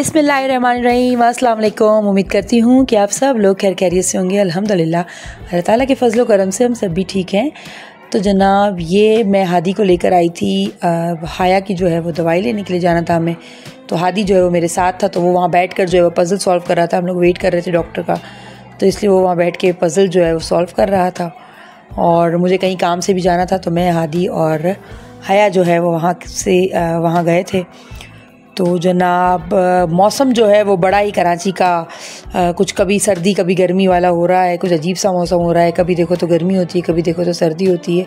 बिस्मिल्लाहिर्रहमानिर्रहीम, अस्सलाम वालेकुम। उम्मीद करती हूँ कि आप सब लोग खैर खैरियत से होंगे। अल्हम्दुलिल्लाह अल्लाह ताला के फजल करम से हम सब भी ठीक हैं। तो जनाब ये मैं हादी को लेकर आई थी, हाया की जो है वो दवाई लेने के लिए जाना था हमें। तो हादी जो है वो मेरे साथ था, तो वो वहाँ बैठ कर जो है वो पज़ल सॉल्व कर रहा था। हम लोग वेट कर रहे थे डॉक्टर का, तो इसलिए वो वहाँ बैठ के पज़ल जो है वो सॉल्व कर रहा था। और मुझे कहीं काम से भी जाना था, तो मैं, हादी और हाया जो है वो वहाँ गए थे। तो जनाब मौसम जो है वो बड़ा ही कराची का कुछ कभी सर्दी कभी गर्मी वाला हो रहा है, कुछ अजीब सा मौसम हो रहा है। कभी देखो तो गर्मी होती है, कभी देखो तो सर्दी होती है,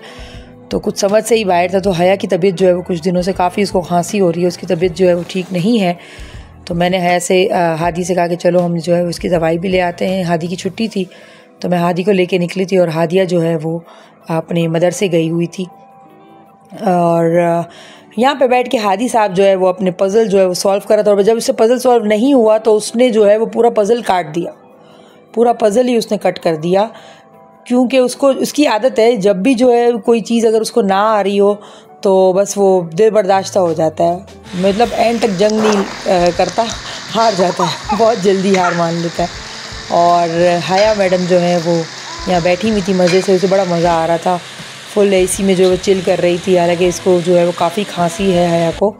तो कुछ समझ से ही बाहर था। तो हया की तबीयत जो है वो कुछ दिनों से काफ़ी उसको खांसी हो रही है, उसकी तबीयत जो है वो ठीक नहीं है। तो मैंने हया से हादी से कहा कि चलो हम जो है उसकी दवाई भी ले आते हैं। हादी की छुट्टी थी, तो मैं हादी को लेके निकली थी और हादिया जो है वो अपने मदरसे गई हुई थी। और यहाँ पे बैठ के हादी साहब जो है वो अपने पज़ल जो है वो सॉल्व कर रहा था। और जब उससे पज़ल सॉल्व नहीं हुआ तो उसने जो है वो पूरा पज़ल काट दिया, पूरा पज़ल ही उसने कट कर दिया। क्योंकि उसकी आदत है, जब भी जो है कोई चीज़ अगर उसको ना आ रही हो तो बस वो दिल बर्दाश्त हो जाता है, मतलब एंड तक जंग नहीं करता, हार जाता है, बहुत जल्दी हार मान लेता है। और हाया मैडम जो है वो यहाँ बैठी हुई थी मज़े से, उसे बड़ा मज़ा आ रहा था। फुल एसी में जो वो चिल कर रही थी, हालांकि इसको जो है वो काफ़ी खांसी है हया को।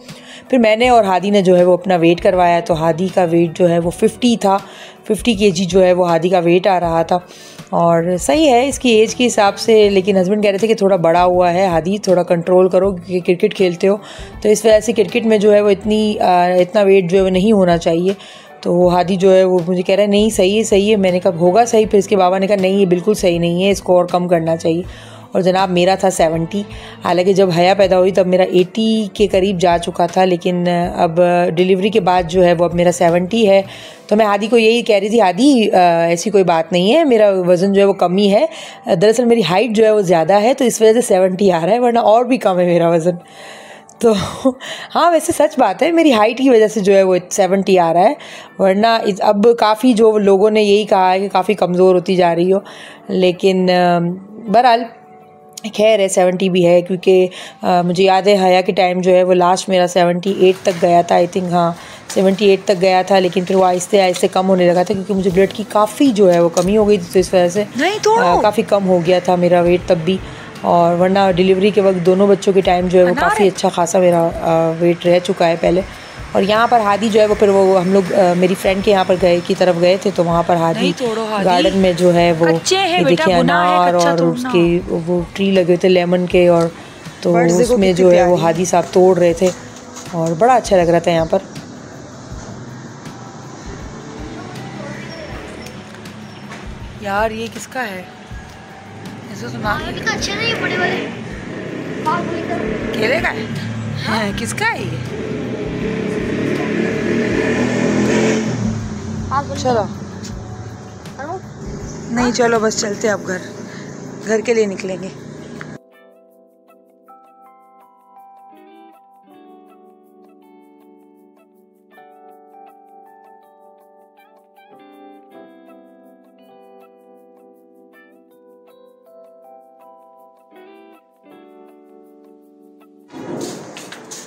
फिर मैंने और हादी ने जो है वो अपना वेट करवाया, तो हादी का वेट जो है वो 50 था, 50 kg जो है वो हादी का वेट आ रहा था। और सही है इसकी एज के हिसाब से, लेकिन हस्बैंड कह रहे थे कि थोड़ा बड़ा हुआ है हादी, थोड़ा कंट्रोल करो क्योंकि क्रिकेट खेलते हो, तो इस वजह से क्रिकेट में जो है वो इतना वेट जो है वो नहीं होना चाहिए। तो हादी जो है वो मुझे कह रहा है नहीं सही है सही है। मैंने कहा होगा सही, फिर इसके बाबा ने कहा नहीं ये बिल्कुल सही नहीं है, इसको और कम करना चाहिए। और जनाब मेरा था 70, हालांकि जब हया पैदा हुई तब मेरा 80 के करीब जा चुका था, लेकिन अब डिलीवरी के बाद जो है वो अब मेरा 70 है। तो मैं हादी को यही कह रही थी, हादी ऐसी कोई बात नहीं है, मेरा वज़न जो है वो कम ही है, दरअसल मेरी हाइट जो है वो ज़्यादा है, तो इस वजह से 70 आ रहा है, वरना और भी कम है मेरा वज़न। तो हाँ वैसे सच बात है, मेरी हाइट की वजह से जो है वो 70 आ रहा है, वरना अब काफ़ी जो लोगों ने यही कहा है कि काफ़ी कमज़ोर होती जा रही हो, लेकिन बहरहाल खैर है 70 भी है। क्योंकि मुझे याद है हया के टाइम जो है वो लास्ट मेरा 78 तक गया था, आई थिंक, हाँ 78 तक गया था, लेकिन फिर वो आहिस्ते आहिस्ते कम होने लगा था क्योंकि मुझे ब्लड की काफ़ी जो है वो कमी हो गई थी, तो इस वजह से काफ़ी कम हो गया था मेरा वेट तब भी। और वरना डिलीवरी के वक्त दोनों बच्चों के टाइम जो है वो काफ़ी अच्छा खासा मेरा वेट रह चुका है पहले। और यहाँ पर हादी जो है वो फिर वो हम लोग मेरी फ्रेंड के यहाँ पर गए थे, तो वहाँ पर हादी गार्डन में जो है वो देखिए अनार और उसके वो ट्री लगे थे लेमन के, और तो उसमें जो है वो हादी साहब तोड़ रहे थे और बड़ा अच्छा लग रहा था यहाँ पर। यार ये किसका है? ऐसा सुना अच्छा नहीं, बड़े वाले केले का है? हाँ किसका है ये? चलो नहीं, चलो बस चलते अब घर के लिए निकलेंगे।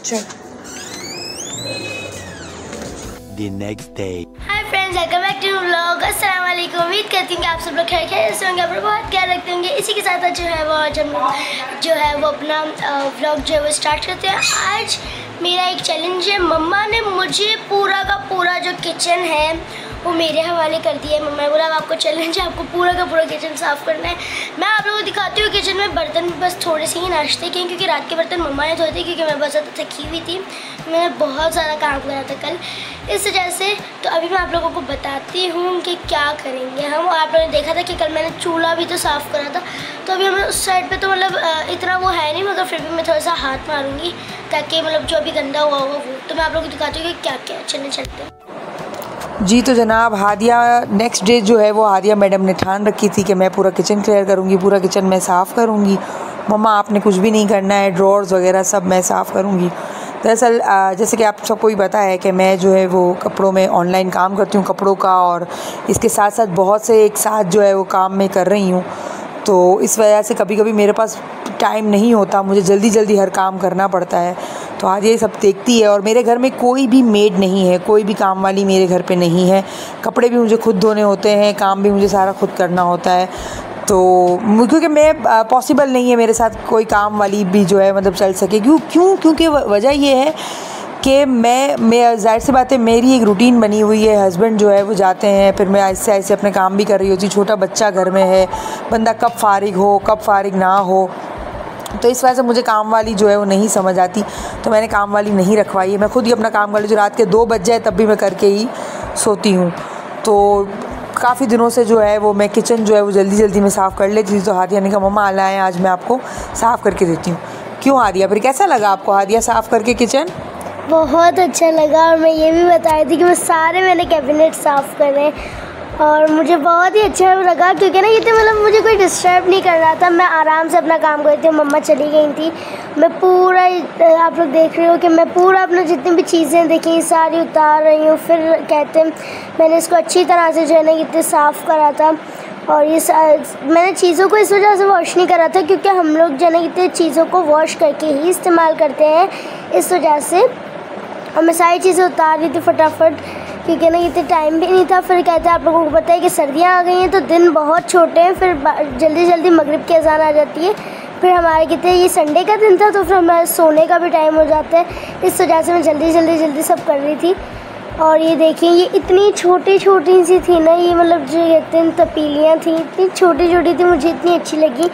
चल The next day. Hi friends, welcome back to vlog। अस्सलाम वालेकुम। उम्मीद करती हूँ कि आप सब लोग खैर खैरियत से होंगे, आप बहुत ख्याल रखते होंगे। इसी के साथ जो है वो आज हम जो है वो अपना व्लॉग जो है वो स्टार्ट करते हैं। आज मेरा एक चैलेंज है, मम्मा ने मुझे पूरा का पूरा जो किचन है वो मेरे हवाले कर दिया है। मम्मा ने बोला आपको चैलेंज है, आपको पूरा का पूरा किचन साफ़ करना है। मैं आप लोगों को दिखाती हूँ किचन में बर्तन बस थोड़े से ही नाश्ते किए, क्योंकि रात के बर्तन मम्मा ने धोए थे, क्योंकि मैं बहुत ज़्यादा थकी हुई थी, मैंने बहुत सारा काम करा था कल, इस वजह से। तो अभी मैं आप लोगों को बताती हूँ कि क्या करेंगे हम। और आप लोगों ने देखा था कि कल मैंने चूल्हा भी तो साफ़ करा था, तो अभी हमें उस साइड पे तो मतलब इतना वो है नहीं, मगर फिर भी मैं थोड़ा सा हाथ मारूँगी ताकि मतलब जो भी गंदा हुआ होगा वो। तो मैं आप लोगों को दिखाती हूँ कि क्या क्या चलते हैं जी। तो जनाब हादिया नेक्स्ट डे जो है वो हादिया मैडम ने ठान रखी थी कि मैं पूरा किचन क्लियर करूँगी, पूरा किचन मैं साफ़ करूँगी। मम्मा आपने कुछ भी नहीं करना है, ड्रॉर्स वगैरह सब मैं साफ़ करूँगी। दरअसल जैसे कि आप सबको ही पता है कि मैं जो है वो कपड़ों में ऑनलाइन काम करती हूँ कपड़ों का, और इसके साथ साथ बहुत से एक साथ जो है वो काम मैं कर रही हूँ, तो इस वजह से कभी कभी मेरे पास टाइम नहीं होता, मुझे जल्दी जल्दी हर काम करना पड़ता है। तो हादिया ये सब देखती है। और मेरे घर में कोई भी मेड नहीं है, कोई भी काम वाली मेरे घर पे नहीं है। कपड़े भी मुझे खुद धोने होते हैं, काम भी मुझे सारा खुद करना होता है। तो क्योंकि मैं पॉसिबल नहीं है मेरे साथ कोई काम वाली भी जो है मतलब चल सके। क्योंकि वजह ये है कि मैं ज़ाहिर सी बात है, मेरी एक रूटीन बनी हुई है। हस्बैंड जो है वो जाते हैं, फिर मैं ऐसे ऐसे अपने काम भी कर रही होती। छोटा बच्चा घर में है, बंदा कब फ़ारिग हो कब फ़ारिग ना हो, तो इस वजह से मुझे काम वाली जो है वो नहीं समझ आती। तो मैंने काम वाली नहीं रखवाई है, मैं खुद ही अपना काम कर ली। जो रात के 2 बज जाए तब भी मैं करके ही सोती हूँ। तो काफ़ी दिनों से जो है वो मैं किचन जो है वो जल्दी जल्दी में साफ़ कर लेती थी। तो हादिया ने कहा मम्मा आला है, आज मैं आपको साफ़ करके देती हूँ। क्यों हादिया, फिर कैसा लगा आपको हादिया साफ़ करके किचन? बहुत अच्छा लगा। और मैं ये भी बता रही थी कि मैंने कैबिनेट साफ़ करे और मुझे बहुत ही अच्छा लगा, क्योंकि ना ये तो मतलब मुझे कोई डिस्टर्ब नहीं कर रहा था। मैं आराम से अपना काम कर रही थी। मम्मा चली गई थी, मैं पूरा, आप लोग देख रहे हो कि मैं पूरा अपना जितनी भी चीज़ें देखी सारी उतार रही हूँ। फिर कहते हैं मैंने इसको अच्छी तरह से जो है ना कितने साफ़ करा था। और ये मैंने चीज़ों को इस वजह से वॉश नहीं करा था क्योंकि हम लोग जो है ना कितने चीज़ों को वॉश करके ही इस्तेमाल करते हैं, इस वजह से। और मैं सारी चीज़ें उतार रही थी फटाफट, क्योंकि ना इतने टाइम भी नहीं था। फिर कहते हैं आप लोगों को पता है कि सर्दियाँ आ गई हैं तो दिन बहुत छोटे हैं, फिर जल्दी जल्दी मगरिब की अज़ान आ जाती है। फिर हमारे कहते हैं ये संडे का दिन था तो फिर हमारे सोने का भी टाइम हो जाता है, इस वजह से मैं जल्दी सब कर रही थी। और ये देखिए ये इतनी छोटी सी थी ना, ये मतलब जो कहते हैं तपीलियाँ थी, इतनी छोटी थी, मुझे इतनी अच्छी लगी।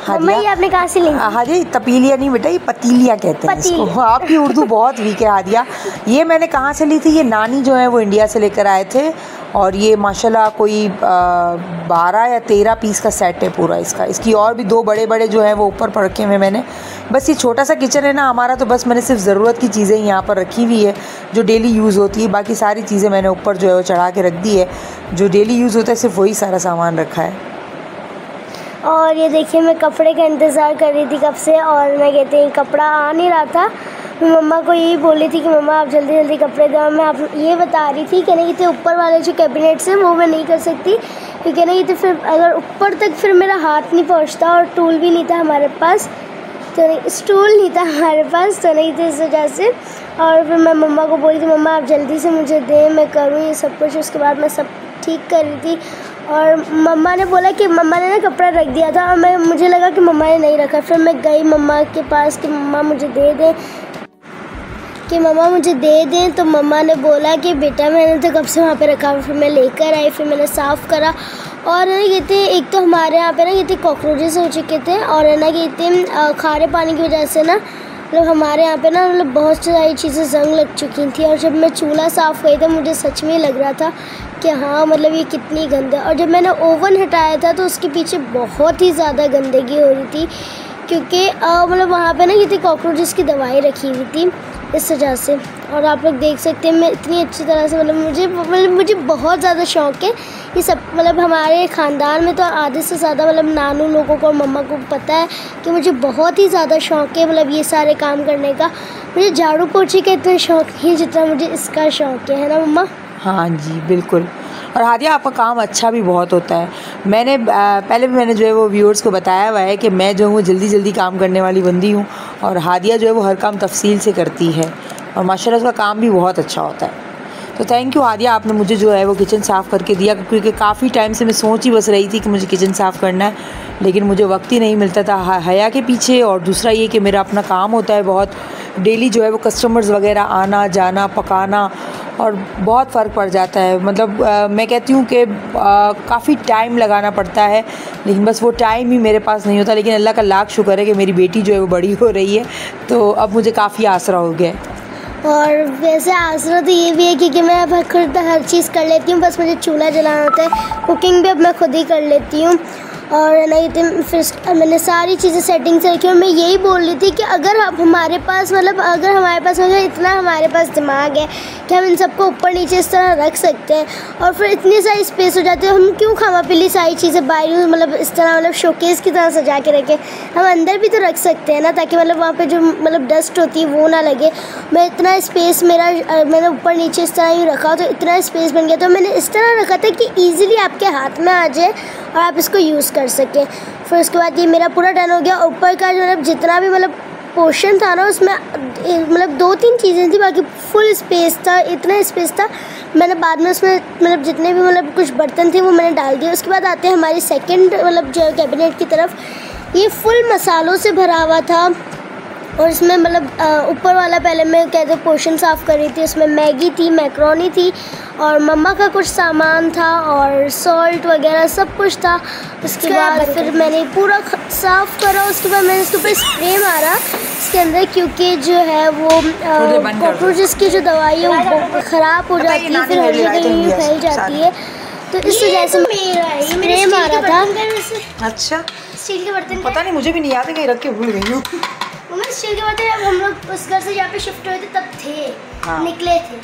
मम्मा ये आपने कहाँ से ली? हादिया तपीलिया नहीं बेटा, ये पतीलियाँ कहते हैं इसको। आपकी उर्दू बहुत वीक है हादिया। ये मैंने कहाँ से ली थी, ये नानी जो है वो इंडिया से लेकर आए थे। और ये माशाल्लाह कोई 12 या 13 पीस का सेट है पूरा इसका। इसकी और भी 2 बड़े जो हैं वो ऊपर पड़ रखे हुए मैंने। बस ये छोटा सा किचन है ना हमारा, तो बस मैंने सिर्फ ज़रूरत की चीज़ें यहाँ पर रखी हुई है जो डेली यूज़ होती है। बाकी सारी चीज़ें मैंने ऊपर जो है वो चढ़ा के रख दी है। जो डेली यूज़ होता है सिर्फ वही सारा सामान रखा है। और ये देखिए मैं कपड़े का इंतज़ार कर रही थी कब से, और मैं कहती हूँ कपड़ा आ नहीं रहा था। मैं मम्मा को यही बोली थी कि मम्मा आप जल्दी कपड़े दो। मैं आप ये बता रही थी कि नहीं कि ऊपर वाले जो कैबिनेट्स हैं वो मैं नहीं कर सकती, क्योंकि नहीं तो फिर अगर ऊपर तक फिर मेरा हाथ नहीं पहुँचता, और टूल भी नहीं था हमारे पास, तो नहीं स्टूल नहीं था हमारे पास, तो नहीं थे इस वजह से। और फिर मैं मम्मा को बोली थी मम्मा आप जल्दी से मुझे दें, मैं करूँ ये सब कुछ। उसके बाद मैं सब ठीक कर रही थी और मम्मा ने बोला कि मम्मा ने ना कपड़ा रख दिया था, और मुझे लगा कि मम्मा ने नहीं रखा। फिर मैं गई मम्मा के पास कि मम्मा मुझे दे दें, तो मम्मा ने बोला कि बेटा मैंने तो कब से वहाँ पे रखा। फिर मैं लेकर आई, फिर मैंने साफ़ करा। और ना ये थे, एक तो हमारे यहाँ पे ना ये थे कॉकरोचेस हो चुके थे, और है ना ये थे खारे पानी की वजह से ना मतलब हमारे यहाँ पे ना मतलब बहुत सारी चीज़ें जंग लग चुकी थी। और जब मैं चूल्हा साफ़ करी था मुझे सच में लग रहा था कि हाँ मतलब ये कितनी गंदा। और जब मैंने ओवन हटाया था तो उसके पीछे बहुत ही ज़्यादा गंदगी हो रही थी, क्योंकि मतलब वहाँ पे ना ये थी कॉकरोचेस की दवाई रखी हुई थी, इस वजह से। और आप लोग देख सकते हैं मैं इतनी अच्छी तरह से मतलब मुझे बहुत ज़्यादा शौक़ है ये सब। मतलब हमारे ख़ानदान में तो आधे से ज़्यादा मतलब नानू लोगों को और मम्मा को पता है कि मुझे बहुत ही ज़्यादा शौक़ है मतलब ये सारे काम करने का। मुझे झाड़ू पोछे का इतना शौक़ नहीं है जितना मुझे इसका शौक़ है ना मम्मा? हाँ जी बिल्कुल। और हादिया आपका काम अच्छा भी बहुत होता है। मैंने पहले भी मैंने जो है वो व्यूअर्स को बताया हुआ है कि मैं जो हूँ जल्दी काम करने वाली बंदी हूँ, और हादिया जो है वो हर काम तफसील से करती है, और माशाल्लाह उसका काम भी बहुत अच्छा होता है। तो थैंक यू हादिया, आपने मुझे जो है वो किचन साफ़ करके दिया, क्योंकि काफ़ी टाइम से मैं सोच ही बस रही थी कि मुझे किचन साफ़ करना है, लेकिन मुझे वक्त ही नहीं मिलता था हया के पीछे। और दूसरा ये कि मेरा अपना काम होता है बहुत, डेली जो है वो कस्टमर्स वगैरह आना जाना पकाना, और बहुत फ़र्क पड़ जाता है। मतलब मैं कहती हूँ कि काफ़ी टाइम लगाना पड़ता है, लेकिन बस वो टाइम ही मेरे पास नहीं होता। लेकिन अल्लाह का लाख शुक्र है कि मेरी बेटी जो है वो बड़ी हो रही है, तो अब मुझे काफ़ी आसरा हो गया है। और वैसे आसरा तो ये भी है क्योंकि मैं अब खुद हर चीज़ कर लेती हूँ, बस मुझे चूल्हा जलाना होता है। कुकिंग भी अब मैं खुद ही कर लेती हूँ। और नहीं फिर मैंने सारी चीज़ें सेटिंग से रखी। और मैं यही बोल रही थी कि अगर हमारे पास इतना हमारे पास दिमाग है कि हम इन सबको ऊपर नीचे इस तरह रख सकते हैं, और फिर इतनी सारी स्पेस हो जाती है, हम क्यों खामापीली सारी चीज़ें बाहर मतलब इस तरह मतलब शोकेस की तरह सजा के रखें। हम अंदर भी तो रख सकते हैं ना, ताकि मतलब वहाँ पे जो मतलब डस्ट होती है वो ना लगे। मैं इतना स्पेस मैंने ऊपर नीचे इस तरह ही रखा, तो इतना स्पेस बन गया। तो मैंने इस तरह रखा था कि ईज़िली आपके हाथ में आ जाए और आप इसको यूज़ कर सकें। फिर उसके बाद ये मेरा पूरा डन हो गया। ऊपर का जो मतलब जितना भी मतलब पोर्शन था ना उसमें मतलब 2-3 चीज़ें थी, बाकी फुल स्पेस था, इतना स्पेस था। मैंने बाद में उसमें मतलब जितने भी मतलब कुछ बर्तन थे वो मैंने डाल दिए। उसके बाद आते हैं हमारी सेकंड मतलब जो कैबिनेट की तरफ। ये फुल मसालों से भरा हुआ था और इसमें मतलब ऊपर वाला पहले मैं कहते पोर्शन साफ़ कर रही थी, उसमें मैगी थी, मैक्रोनी थी और मम्मा का कुछ सामान था और सॉल्ट वगैरह सब कुछ था। उसके बाद फिर मैंने पूरा साफ़ करा। उसके बाद मैंने इसके ऊपर स्प्रे मारा इसके अंदर, क्योंकि जो है वो कॉकरोचेस की जो दवाई है वो ख़राब हो जाती है, फिर हर जगह फैल जाती है, तो इस वजह से स्प्रे मारा था। अच्छा, स्टील के बर्तन पता नहीं, मुझे भी नहीं याद है, कहीं रख के भूल गई हूँ। मम्मी स्टील के बर्तन जब हम लोग उस घर से जहाँ पे शिफ्ट हुए थे तब थे, हाँ। निकले थे।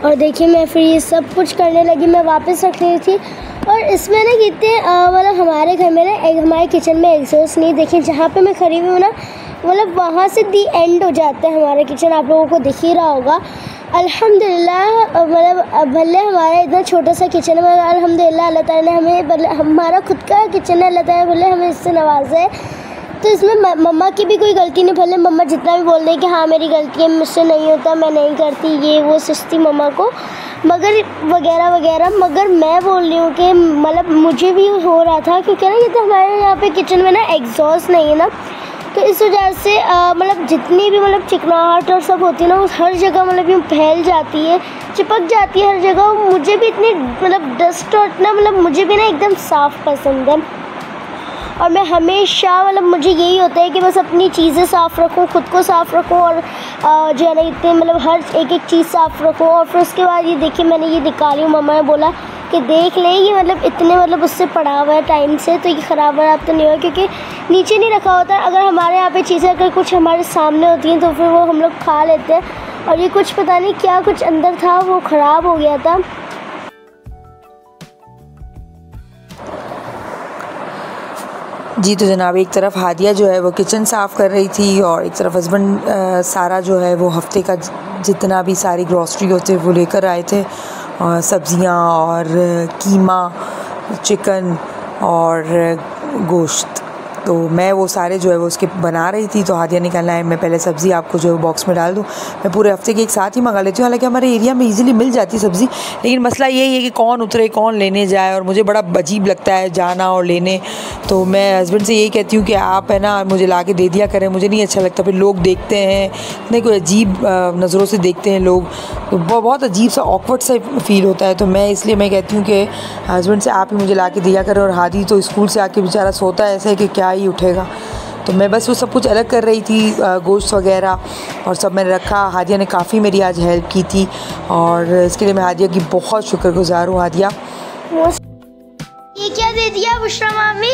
और देखिए मैं फिर ये सब कुछ करने लगी, मैं वापस रख रही थी। और इसमें ना कितने मतलब हमारे घर में ना हमारे किचन में एग्जॉस्ट नहीं, देखिए जहाँ पे मैं खड़ी हुई हूँ ना मतलब वहाँ से दी एंड हो जाता है हमारा किचन, आप लोगों को दिख ही रहा होगा। अल्हम्दुलिल्लाह मतलब भले हमारा इतना छोटा सा किचन है, मगर अल्हम्दुलिल्लाह अल्लाह ताला ने हमें भले हमारा खुद का किचन है, अल्लाह ताला भले हमें इससे नवाजा है। तो इसमें मम्मा की भी कोई गलती नहीं, भले मम्मा जितना भी बोल दें कि हाँ मेरी गलती है, मुझसे नहीं होता, मैं नहीं करती, ये वो सुस्ती मम्मा को मगर वगैरह वगैरह, मगर मैं बोल रही हूँ कि मतलब मुझे भी हो रहा था, क्योंकि ना ये तो हमारे यहाँ पे किचन में ना एग्जॉस्ट नहीं है ना, तो इस वजह से मतलब जितनी भी मतलब चिकनाहट और सब होती है ना, वो हर जगह मतलब यूँ फैल जाती है, चिपक जाती है हर जगह। मुझे भी इतनी मतलब डस्ट और इतना मतलब मुझे भी ना एकदम साफ़ पसंद है, और मैं हमेशा मतलब मुझे यही होता है कि बस अपनी चीज़ें साफ़ रखूँ, ख़ुद को साफ़ रखूँ और जो है ना इतने मतलब हर एक चीज़ साफ़ रखूँ। और फिर उसके बाद ये देखिए मैंने ये निकाली, मम्मा ने बोला कि देख ले ये मतलब इतने मतलब उससे पड़ा हुआ है टाइम से, तो ये ख़राब वराब तो नहीं हुआ, क्योंकि नीचे नहीं रखा होता। अगर हमारे यहाँ पे चीज़ें अगर कुछ हमारे सामने होती हैं तो फिर वो हम लोग खा लेते हैं, और ये कुछ पता नहीं क्या कुछ अंदर था वो ख़राब हो गया था। जी तो जनाब, एक तरफ हादिया जो है वो किचन साफ़ कर रही थी और एक तरफ हस्बैंड सारा जो है वो हफ्ते का जितना भी सारी ग्रॉसरी होते वो लेकर आए थे, सब्ज़ियाँ और कीमा, चिकन और गोश्त। तो मैं वो सारे जो है वो उसके बना रही थी, तो हादिया निकलना है, मैं पहले सब्ज़ी आपको जो है बॉक्स में डाल दूँ, मैं पूरे हफ्ते के एक साथ ही मंगा लेती हूँ। हालांकि हमारे एरिया में इजीली मिल जाती सब्ज़ी, लेकिन मसला यही है कि कौन उतरे कौन लेने जाए, और मुझे बड़ा अजीब लगता है जाना और लेने। तो मैं हस्बैंड से यही कहती हूँ कि आप है ना मुझे ला के दे दिया करें, मुझे नहीं अच्छा लगता, फिर लोग देखते हैं नहीं, कोई अजीब नज़रों से देखते हैं लोग, तो बहुत अजीब सा ऑकवर्ड सा फील होता है। तो मैं इसलिए मैं कहती हूँ कि हस्बैंड से आप ही मुझे ला के दिया करें। और हादी तो स्कूल से आके बेचारा सोता है ऐसा है कि क्या ही उठेगा, तो मैं बस वो सब कुछ अलग कर रही थी, गोश्त वगैरह और सब मैंने रखा। हादिया ने काफ़ी मेरी आज हेल्प की थी और इसके लिए मैं हादिया की बहुत शुक्रगुजार हूँ। हादिया, ये क्या दे दिया बुशरा मामी?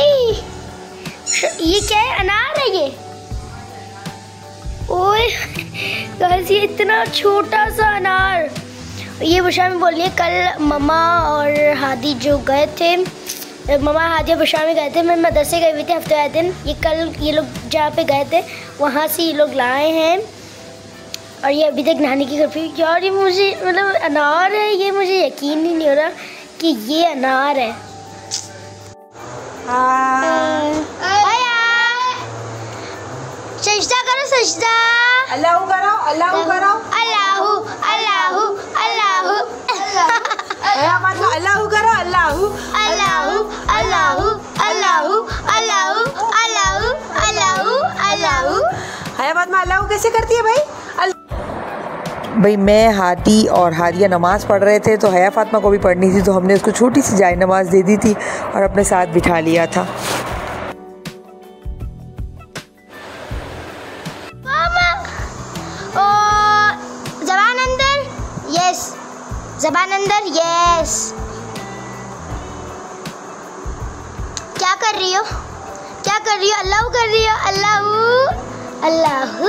ये क्या है? अनार है ये? ओए गाइस, ये इतना छोटा सा अनार। ये बुशरा में बोल रही है कल मम्मा और हादी जो गए थे, मम्मा हादी और बुशरा में गए थे, मैं मदरसे गई हुई थी हफ्ते वाले दिन, ये कल ये लोग जहाँ पे गए थे वहाँ से ये लोग लाए हैं और ये अभी तक नानी की घर पे। यार ये मुझे मतलब अनार है, ये मुझे यकीन ही नहीं हो रहा कि ये अनार है। सजदा करो, सजदा। अल्लाहू करो, अल्लाहू करो, अल्लाहू अल्लाहू अल्लाहू अल्लाहू करो, अल्लाहू अल्लाहू अल्लाहू अल्लाहू अल्लाहू अल्लाहू अल्लाहू अल्लाहू। हयाबाद में अल्लाहू कैसे करती है भाई? भाई मैं हादी और हादिया नमाज़ पढ़ रहे थे, तो हया फातिमा को भी पढ़नी थी, तो हमने उसको छोटी सी जाए नमाज़ दे दी थी और अपने साथ बिठा लिया था। ज़बान अंदर, यस, ज़बान अंदर, यस। क्या कर रही हो? क्या कर रही हो? अल्लाहू कर रही हो? अल्लाहू अल्लाहू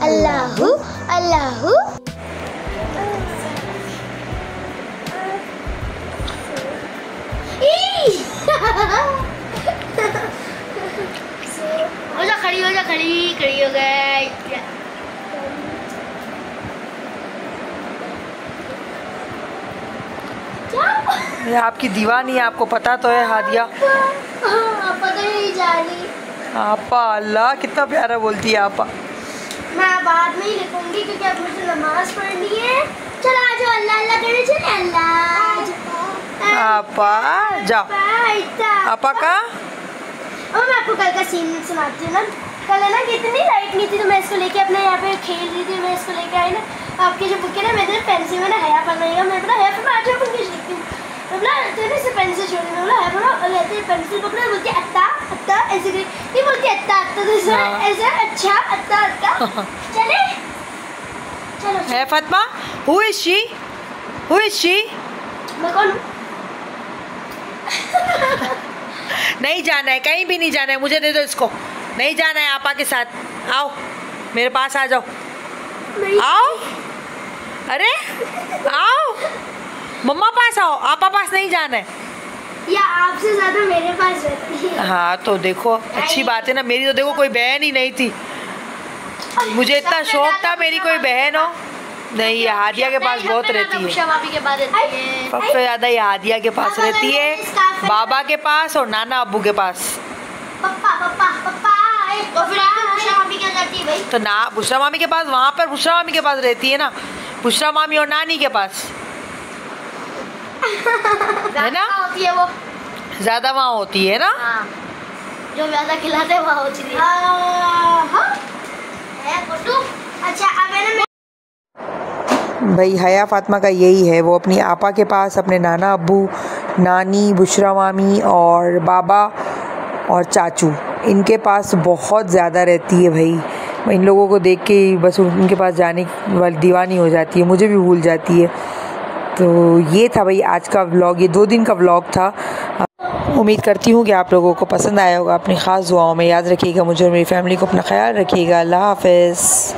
अल्लाहू अल्लाहू। हो जा खड़ी, हो जा खड़ी, खड़ी हो गई। ये आपकी दीवानी है, आपको पता तो है हादिया। पता नहीं जा रही। आपा, अल्लाह कितना प्यारा बोलती है आपा। मैं बाद में ही लिखूंगी क्योंकि अब मुझे नमाज पढ़नी है। चलो आ जाओ, अल्लाह अल्लाह करने चले। अल्लाह आपा जाओ। आपा का और मैं आपको कल का सीन सुनाती हूँ ना। कल है ना कितनी लाइट नहीं थी तो मैं इसको लेके अपने यहाँ पे खेल रही थी। मैं इसको लेके आई ना, आपकी जो बुक है ना, मेरे पेंसिल में ना हया पढ़ना, मैं अपना हया पढ़ना आज अपन किस लिखती हूँ। बोला तेरे से पेंसिल छोड़ी, मैं बोला हया पढ़ा और लेते हैं पेंसिल पकड़ा, बोलती अत्ता अत्ता ऐसे करी, ये बोलती अत्ता अत्ता तो ऐसा अच्छा अत्ता अत्ता। चले चलो। है Fatima, who is she? Who is she? मैं कौन हूँ? नहीं जाना है, कहीं भी नहीं जाना है, मुझे दे दो इसको। नहीं जाना है आपा के साथ। आओ मेरे पास आ जाओ। आओ, अरे आओ, मम्मा पास आओ, आपा पास नहीं जाना है। या आपसे ज्यादा मेरे पास रहती है। हाँ तो देखो अच्छी बात है ना, मेरी तो देखो कोई बहन ही नहीं थी। मुझे इतना शौक था मेरी कोई बहन हो। नहीं, ये हादिया के पास बहुत रहती है। सबसे ज्यादा ये हादिया के पास रहती है, बाबा के पास और नाना अब्बू के पास। पप्पा पप्पा पप्पा। तो फिर बुशरा मामी क्या करती है भाई? तो ना बुशरा मामी के पास, वहाँ पर बुशरा मामी के पास रहती है ना, बुशरा मामी और नानी के पास है ना। होती है वो ज्यादा वहाँ होती है ना। हाँ। जो ज्यादा खिलाते हैं वहाँ होती है। अच्छा अब है ना भाई हया फातिमा का यही है, वो अपनी आपा के पास, अपने नाना अब्बू, नानी, बुशरा मामी और बाबा और चाचू, इनके पास बहुत ज़्यादा रहती है। भाई इन लोगों को देख के बस उनके पास जाने वाली दीवानी हो जाती है, मुझे भी भूल जाती है। तो ये था भाई आज का व्लॉग, ये 2 दिन का व्लॉग था। उम्मीद करती हूँ कि आप लोगों को पसंद आया होगा। अपनी ख़ास दुआओं में याद रखिएगा मुझे और मेरी फैमिली को, अपना ख्याल रखिएगा। अल्लाह हाफ़िज़।